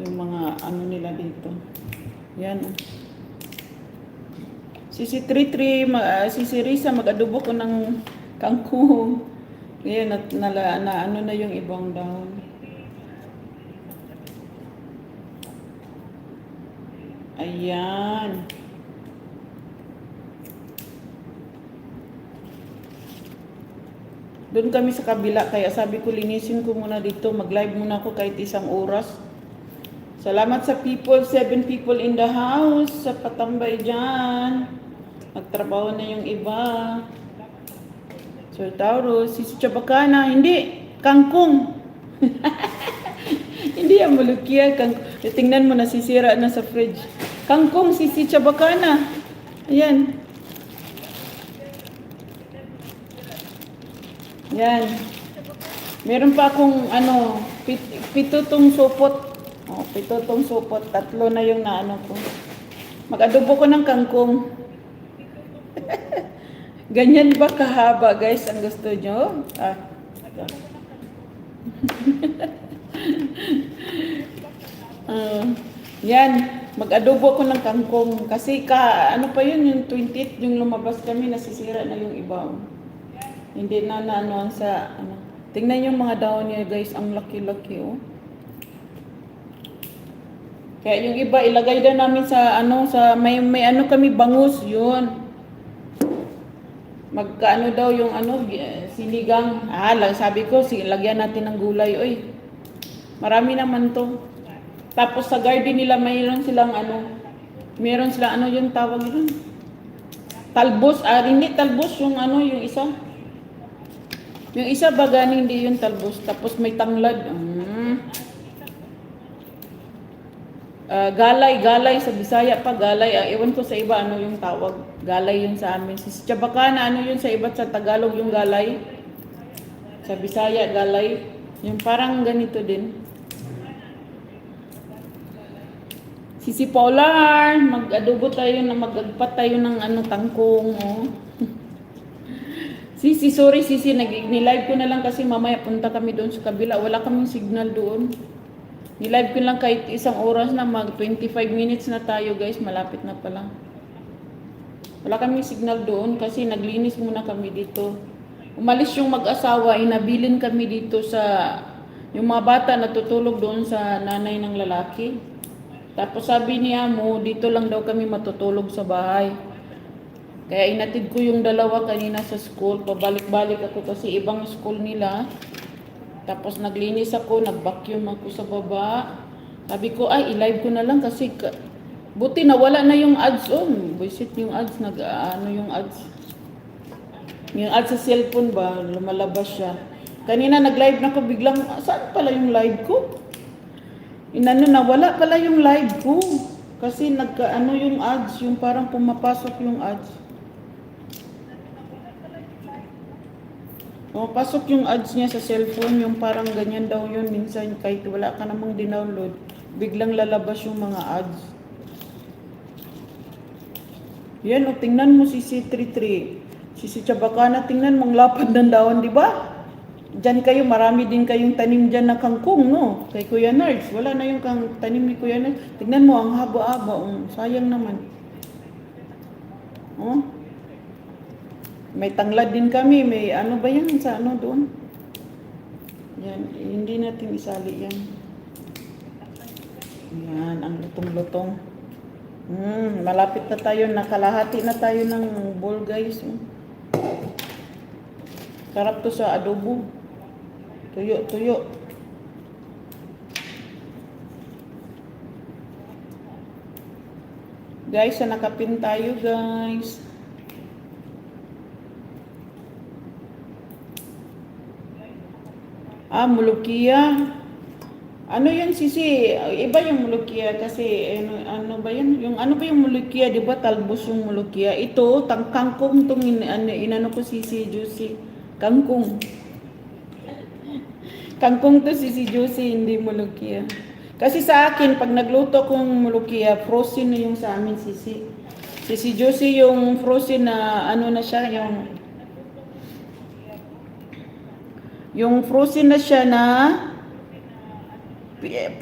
yung mga ano nila dito. Yan. Si Risa, mag-adobo ko ng kangkong. Ngayon, ano na yung ibang dahon. Ayan. Doon kami sa kabila, kaya sabi ko linisin ko muna dito, mag-live muna ako kahit 1 oras. Salamat sa people, 7 people in the house, sa patambay dyan. Nagtrabaho na yung iba. Sir Taurus, si Chabacana, hindi, kangkong. Hindi yan malukya, kangkong. Tingnan mo, nasisira na sa fridge. Kangkong, si Chabacana. Ayan. Yan. Meron pa akong pitutong supot. Oh, pitutong supot. 3 na yung naano ko. Mag-adobo ko ng kangkong. Ganyan ba kahaba, guys? Ang gusto nyo? Yan. Mag-adobo ko ng kangkong. Kasi ano pa yun, yung 28, yung lumabas kami, nasisira na yung iba. Hindi na sa ano. Tingnan yung mga dahon niya, guys, ang laki-laki oh. Kaya yung iba ilagay daw namin sa may kami bangus yun. Magkaano daw yung sinigang. Sabi ko, lagyan natin ng gulay oy. Marami naman to. Tapos sa garden nila mayroon silang meron silang yung tawag yun. Talbos, hindi talbos yung yung isa. Yung isa ba ganing hindi yung talbos. Tapos may tanglad. Galay sa Bisaya pa, galay. Ewan ko sa iba yung tawag. Galay yun sa amin. Si Chabacana, yun sa iba sa Tagalog yung galay. Sa Bisaya, galay. Yung parang ganito din. Si Polar, mag-adobo tayo mag-agpat tayo ng tangkong. Oh. Sorry, nilive ko na lang kasi mamaya punta kami doon sa kabila. Wala kaming signal doon. Nilive ko lang kahit 1 oras na, 25 minutes na tayo guys. Malapit na pala. Wala kaming signal doon kasi naglinis muna kami dito. Umalis yung mag-asawa, inabilin kami dito sa... Yung mga bata natutulog doon sa nanay ng lalaki. Tapos sabi niya mo, dito lang daw kami matutulog sa bahay. Kaya inatid ko yung dalawa kanina sa school. Pabalik-balik ako kasi ibang school nila. Tapos naglinis ako, nag-vacuum ako sa baba. Sabi ko, i-live ko na lang kasi buti nawala na yung ads. Buisit yung ads, yung ads. Yung ads sa cellphone ba, lumalabas siya. Kanina nag-live na ako, biglang, saan pala yung live ko? Nawala pala yung live ko. Kasi yung ads, yung parang pumapasok yung ads. Pasok yung ads niya sa cellphone, yung parang ganyan daw yun. Minsan kahit wala ka namang dinownload, biglang lalabas yung mga ads. Yan tingnan mo si C33. Si Chabacana, tingnan mong lapad ng dahon, di ba? Diyan kayo, marami din kayong tanim dyan na kangkong, no? Kay Kuya Nerds, wala na yung tanim ni Kuya Nerds. Tingnan mo, ang haba-haba, sayang naman. May tanglad din kami, may ba yan sa doon? Yan, hindi natin isali yan. Yan, ang lutong-lutong. Malapit na tayo, nakalahati na tayo ng bowl guys. Sarap to sa adobo. Tuyo. Guys, nakapin tayo guys. Mulukia. Yun sisi? Iba yung mulukia kasi ba yun? Yung ba yung mulukia, di ba? Talbos yung mulukia. Ito, kangkong tong inano ko sisi Juicy. Kangkong. Kangkong to sisi Juicy, hindi mulukia. Kasi sa akin, pag nagluto kong mulukia, frozen na yung sa amin sisi. Sisi Juicy yung frozen na na siya, yung frozen na siya na